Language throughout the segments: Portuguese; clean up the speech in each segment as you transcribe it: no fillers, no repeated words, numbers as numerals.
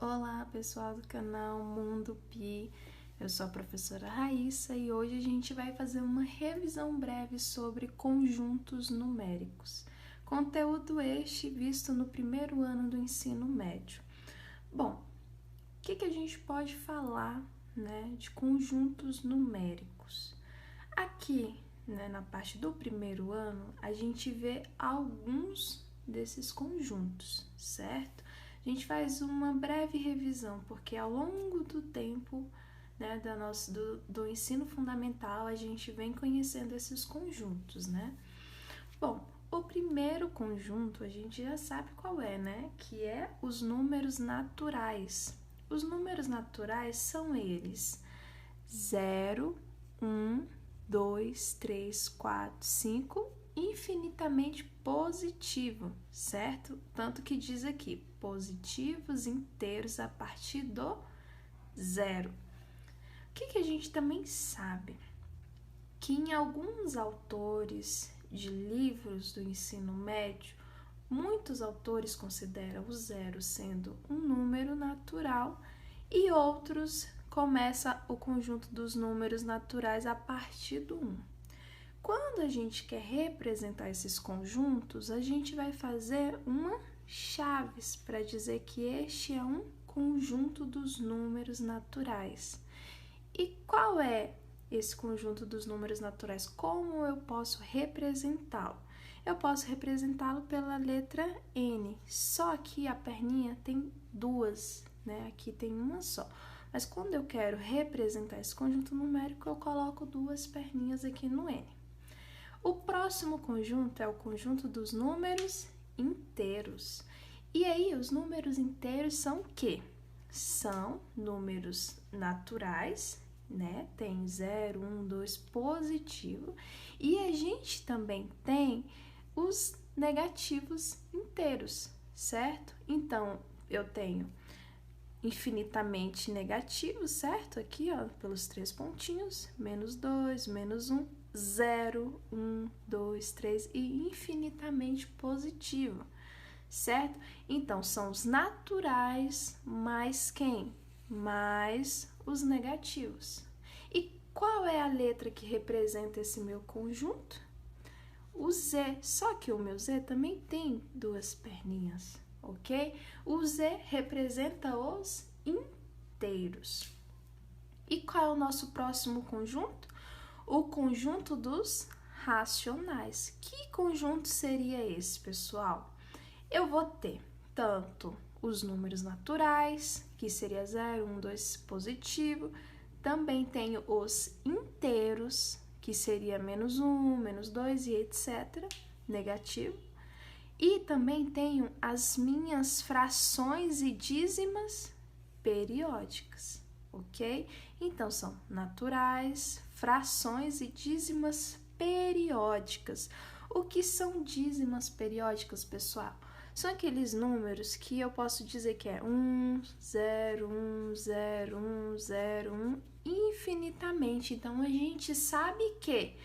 Olá, pessoal do canal Mundo Pi. Eu sou a professora Raíssa e hoje a gente vai fazer uma revisão breve sobre conjuntos numéricos. Conteúdo este visto no primeiro ano do ensino médio. Bom, o que a gente pode falar, de conjuntos numéricos? Aqui, na parte do primeiro ano, a gente vê alguns desses conjuntos, certo? A gente faz uma breve revisão, porque ao longo do tempo, do ensino fundamental, a gente vem conhecendo esses conjuntos, né? Bom, o primeiro conjunto a gente já sabe qual é, né? Que é os números naturais. Os números naturais são eles: 0, 1, 2, 3, 4, 5, infinitamente positivo, certo? Tanto que diz aqui, positivos inteiros a partir do zero. O que a gente também sabe? Que em alguns autores de livros do ensino médio, muitos autores consideram o zero sendo um número natural e outros começa o conjunto dos números naturais a partir do 1. Quando a gente quer representar esses conjuntos, a gente vai fazer uma chaves para dizer que este é um conjunto dos números naturais. E qual é esse conjunto dos números naturais? Como eu posso representá-lo? Eu posso representá-lo pela letra N, só que a perninha tem duas, Aqui tem uma só. Mas quando eu quero representar esse conjunto numérico, eu coloco duas perninhas aqui no N. O próximo conjunto é o conjunto dos números inteiros. E aí, os números inteiros são o quê? São números naturais, Tem 0, 1, 2 positivo. E a gente também tem os negativos inteiros, certo? Então, eu tenho infinitamente negativo, certo? Aqui, ó, pelos 3 pontinhos, menos 2, menos 1, 0, 1, 2, 3 e infinitamente positivo, certo? Então, são os naturais mais quem? Mais os negativos. E qual é a letra que representa esse meu conjunto? O Z, só que o meu Z também tem duas perninhas, ok? O Z representa os inteiros. E qual é o nosso próximo conjunto? O conjunto dos racionais. Que conjunto seria esse, pessoal? Eu vou ter tanto os números naturais, que seria 0, 1, 2 positivo, também tenho os inteiros, que seria menos 1, menos 2 e etc, negativo. E também tenho as minhas frações e dízimas periódicas, ok? Então, são naturais, frações e dízimas periódicas. O que são dízimas periódicas, pessoal? São aqueles números que eu posso dizer que é 1, 0, 1, 0, 1, 0, 1, infinitamente. Então, a gente sabe que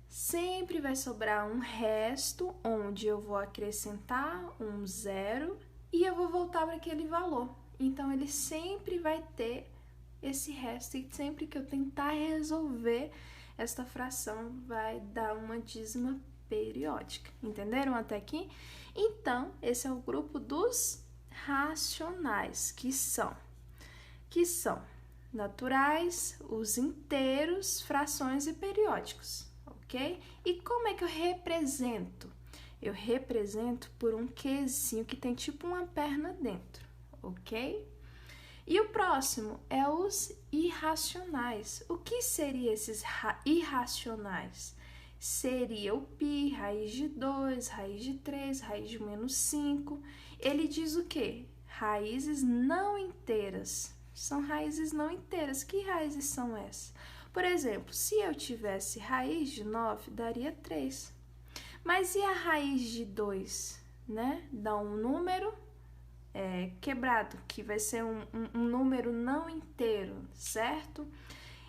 sempre vai sobrar um resto, onde eu vou acrescentar um zero e eu vou voltar para aquele valor. Então, ele sempre vai ter esse resto e sempre que eu tentar resolver esta fração, vai dar uma dízima periódica. Entenderam até aqui? Então, esse é o grupo dos racionais, que são naturais, os inteiros, frações e periódicos, ok? E como é que eu represento? Eu represento por um quezinho que tem tipo uma perna dentro, ok? E o próximo é os irracionais. O que seriam esses irracionais? Seria o π, raiz de 2, raiz de 3, raiz de menos 5. Ele diz o quê? Raízes não inteiras. São raízes não inteiras. Que raízes são essas? Por exemplo, se eu tivesse raiz de 9, daria 3. Mas e a raiz de 2, Dá um número quebrado, que vai ser um número não inteiro, certo?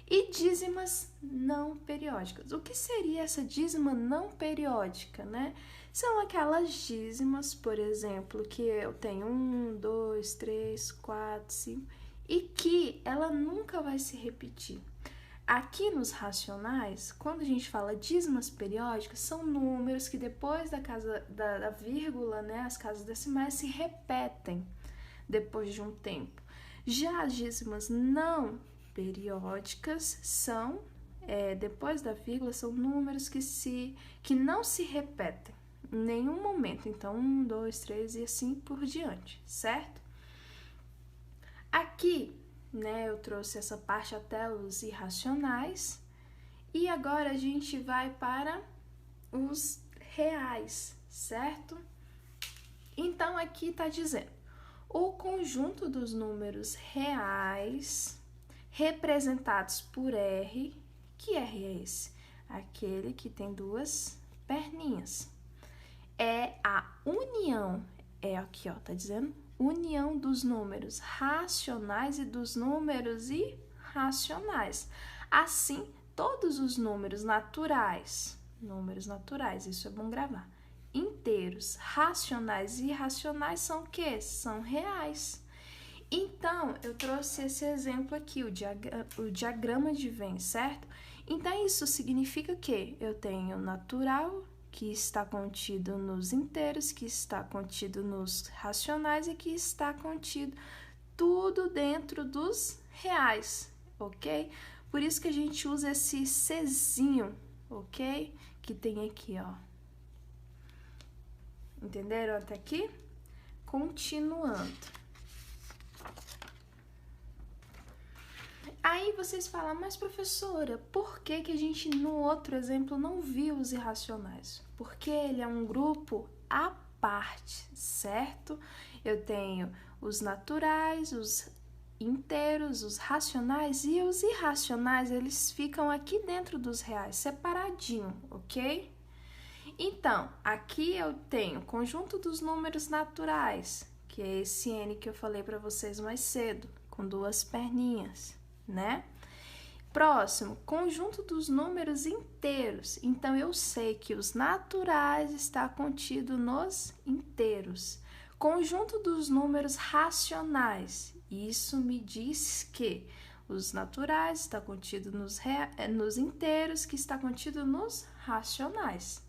E dízimas não periódicas. O que seria essa dízima não periódica, né? São aquelas dízimas, por exemplo, que eu tenho 1, 2, 3, 4, 5, e que ela nunca vai se repetir. Aqui nos racionais, quando a gente fala dízimas periódicas, são números que depois da vírgula, né, as casas decimais se repetem depois de um tempo. Já as dízimas não periódicas são, depois da vírgula, são números que não se repetem em nenhum momento. Então, 1, 2, 3 e assim por diante, certo? Aqui, né, eu trouxe essa parte até os irracionais. E agora a gente vai para os reais, certo? Então, aqui está dizendo o conjunto dos números reais representados por R. Que R é esse? Aquele que tem duas perninhas. É a união, aqui, ó, tá dizendo união dos números racionais e dos números irracionais. Assim, todos os números naturais, isso é bom gravar, inteiros, racionais e irracionais são o quê? São reais. Então, eu trouxe esse exemplo aqui, o diagrama de Venn, certo? Então, isso significa que eu tenho natural, que está contido nos inteiros, que está contido nos racionais e que está contido tudo dentro dos reais, ok? Por isso que a gente usa esse Czinho, ok? Que tem aqui, ó. Entenderam até aqui? Continuando. Aí vocês falam, mas professora, por que a gente no outro exemplo não viu os irracionais? Porque ele é um grupo à parte, certo? Eu tenho os naturais, os inteiros, os racionais e os irracionais, eles ficam aqui dentro dos reais, separadinho, ok? Então, aqui eu tenho o conjunto dos números naturais, que é esse N que eu falei para vocês mais cedo, com duas perninhas, né? Próximo, conjunto dos números inteiros. Então, eu sei que os naturais está contido nos inteiros. Conjunto dos números racionais. Isso me diz que os naturais está contido nos inteiros, que está contido nos racionais.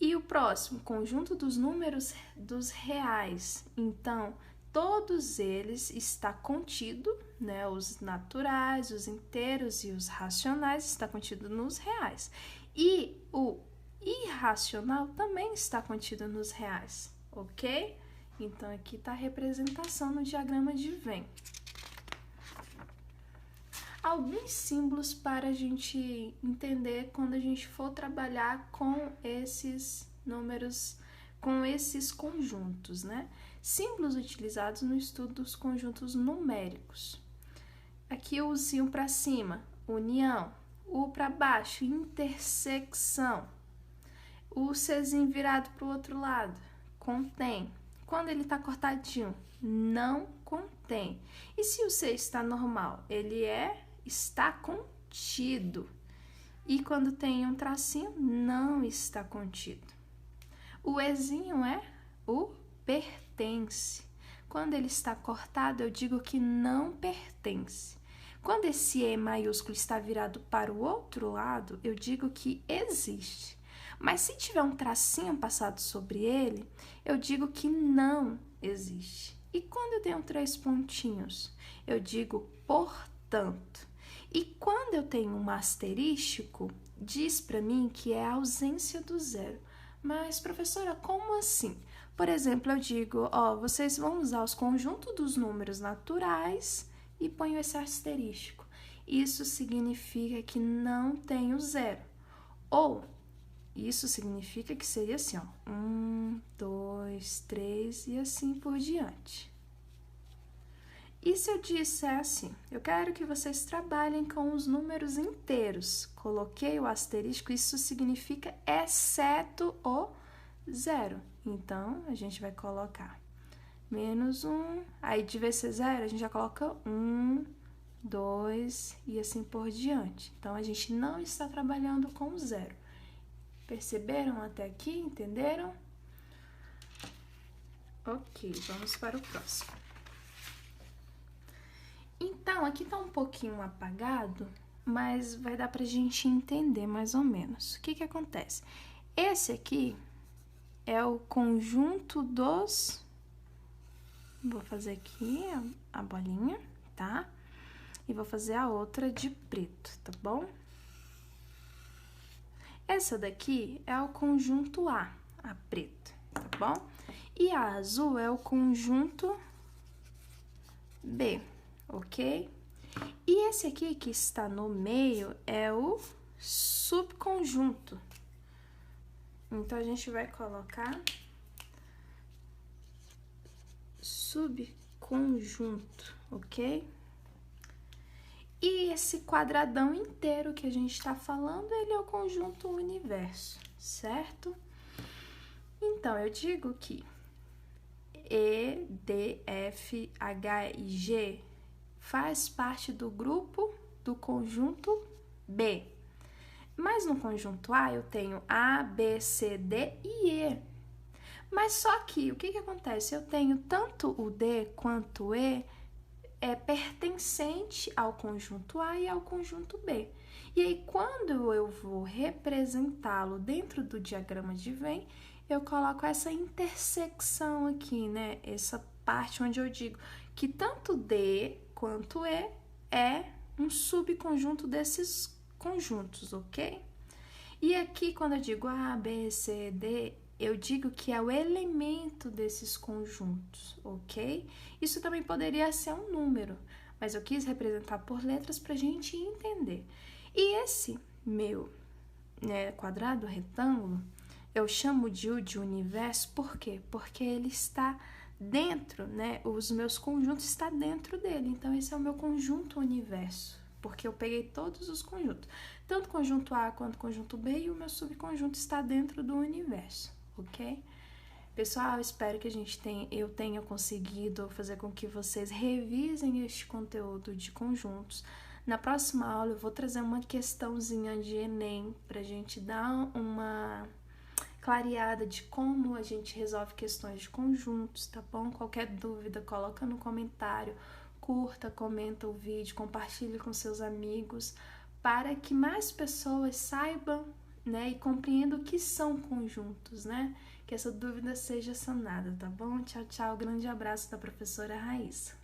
E o próximo, conjunto dos números dos reais. Então, todos eles está contido, né, os naturais, os inteiros e os racionais está contido nos reais. E o irracional também está contido nos reais, ok? Então, aqui está a representação no diagrama de Venn. Alguns símbolos para a gente entender quando a gente for trabalhar com esses números, com esses conjuntos, né? Símbolos utilizados no estudo dos conjuntos numéricos. Aqui o Uzinho para cima, união. U para baixo, intersecção. O Czinho virado para o outro lado, contém. Quando ele está cortadinho, não contém. E se o C está normal? Ele está contido. E quando tem um tracinho, não está contido. O Ezinho é o pertence. Quando ele está cortado, eu digo que não pertence. Quando esse E maiúsculo está virado para o outro lado, eu digo que existe. Mas se tiver um tracinho passado sobre ele, eu digo que não existe. E quando eu tenho 3 pontinhos, eu digo portanto. E quando eu tenho um asterístico, diz para mim que é a ausência do zero. Mas, professora, como assim? Por exemplo, eu digo, vocês vão usar os conjuntos dos números naturais e ponho esse asterístico. Isso significa que não tem o zero. Ou, isso significa que seria assim, 1, 2, 3 e assim por diante. E se eu disser assim, eu quero que vocês trabalhem com os números inteiros. Coloquei o asterisco, isso significa exceto o zero. Então, a gente vai colocar menos 1, aí de vez ser zero, a gente já coloca 1, 2 e assim por diante. Então, a gente não está trabalhando com zero. Perceberam até aqui? Entenderam? Ok, vamos para o próximo. Então, aqui tá um pouquinho apagado, mas vai dar pra gente entender mais ou menos. O que que acontece? Esse aqui é o conjunto dos... Vou fazer aqui a bolinha, tá? E vou fazer a outra de preto, tá bom? Essa daqui é o conjunto A preto, tá bom? E a azul é o conjunto B, ok? E esse aqui que está no meio é o subconjunto. Então, a gente vai colocar subconjunto, ok? E esse quadradão inteiro que a gente está falando, ele é o conjunto universo, certo? Então, eu digo que E, D, F, H e G faz parte do grupo do conjunto B. Mas no conjunto A eu tenho A, B, C, D e E. Mas só que, o que que acontece? Eu tenho tanto o D quanto o E pertencente ao conjunto A e ao conjunto B. E aí, quando eu vou representá-lo dentro do diagrama de Venn, eu coloco essa intersecção aqui, né? Essa parte onde eu digo que tanto D quanto E é um subconjunto desses conjuntos, ok? E aqui, quando eu digo A, B, C, D, eu digo que é o elemento desses conjuntos, ok? Isso também poderia ser um número, mas eu quis representar por letras para a gente entender. E esse meu quadrado, retângulo, eu chamo de U de universo, por quê? Porque ele está dentro, né? Os meus conjuntos estão dentro dele, então esse é o meu conjunto universo, porque eu peguei todos os conjuntos, tanto conjunto A quanto conjunto B, e o meu subconjunto está dentro do universo, ok? Pessoal, espero que eu tenha conseguido fazer com que vocês revisem este conteúdo de conjuntos. Na próxima aula eu vou trazer uma questãozinha de Enem pra gente dar uma clareada de como a gente resolve questões de conjuntos, tá bom? Qualquer dúvida, coloca no comentário, curta, comenta o vídeo, compartilhe com seus amigos, para que mais pessoas saibam, né, e compreendam o que são conjuntos, né? Que essa dúvida seja sanada, tá bom? Tchau, tchau. Grande abraço da professora Raíssa.